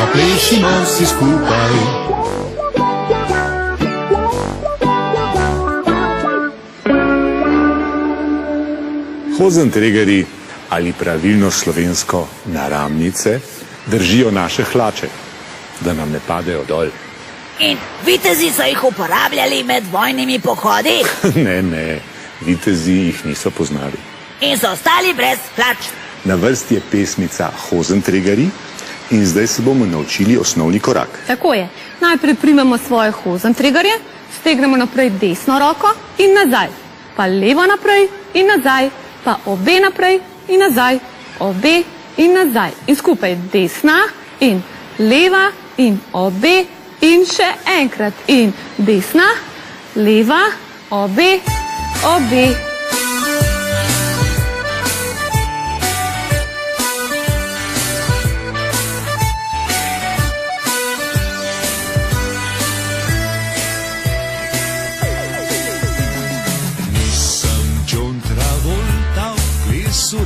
zaplešimo vsi skupaj. Hozentregarji, ali pravilno slovensko naramnice, držijo naše hlače, da nam ne padejo dol. In vitezi so jih uporabljali med vojnimi pohodi? Ne, vitezi jih niso poznali. In so ostali brez hlač? Na vrsti je pesmica Hozentregarji in zdaj se bomo naučili osnovni korak. Tako je. Najprej primemo svoje hozentregarje, stegnemo naprej desno roko in nazaj, pa levo naprej in nazaj, pa obe naprej in nazaj, obe in nazaj. In skupaj desna in leva in obe in še enkrat. In desna, leva, obe, obe.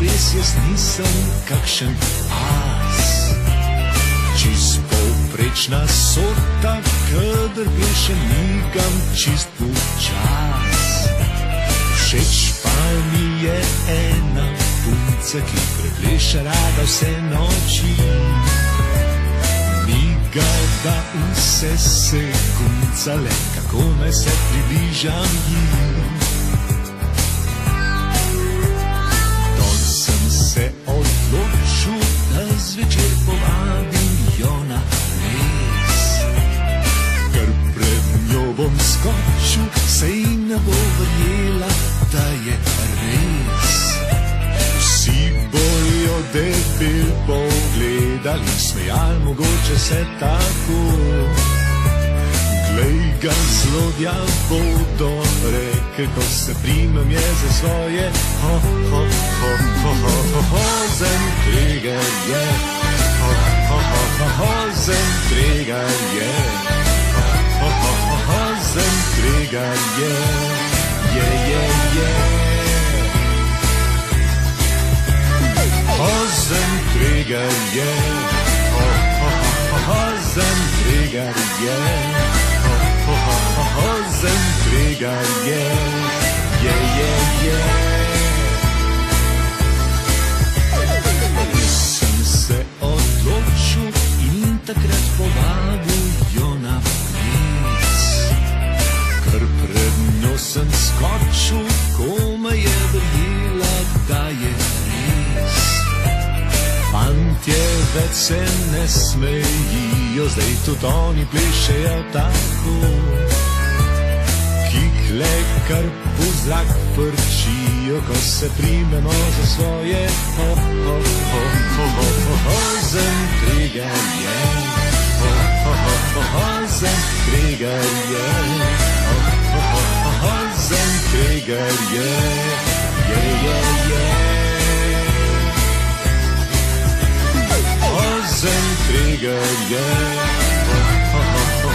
Res jaz nisem kakšen as, čist povprečna sorta, kadar plešem migam čist počas. Všeč pa mi je ena punca, ki prepleša rada vse noči, miga da vse sekunca, le kako naj se približam jim. Se odločil, da zvečer povabim jo na ples, ker pred njo bom skočil, sej ne bo verjela, da je res. Vsi bojo debel pogledali, smejal mogoče se tako. Glej ga, zlodja bodo rekli, ko se primem je za svoje. Hozentregarje, hozentregarje, hozentregarje, hozentregarje, hozentregarje. Hozentregarje, Sem se odločil in takrat povabil jo na ples, ker pred njo sem skočil, ko me je verjela, da je res. Fantje več se ne smejijo, zdaj tudi oni plešejo tako. Kikle kar po zrak frčijo, ko se primemo za svoje. Hozentregarje, hozentregarje, hozentregarje, Hozentregarje,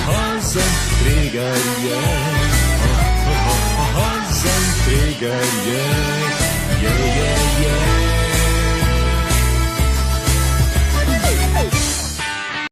hozentregarje, hozentregarje,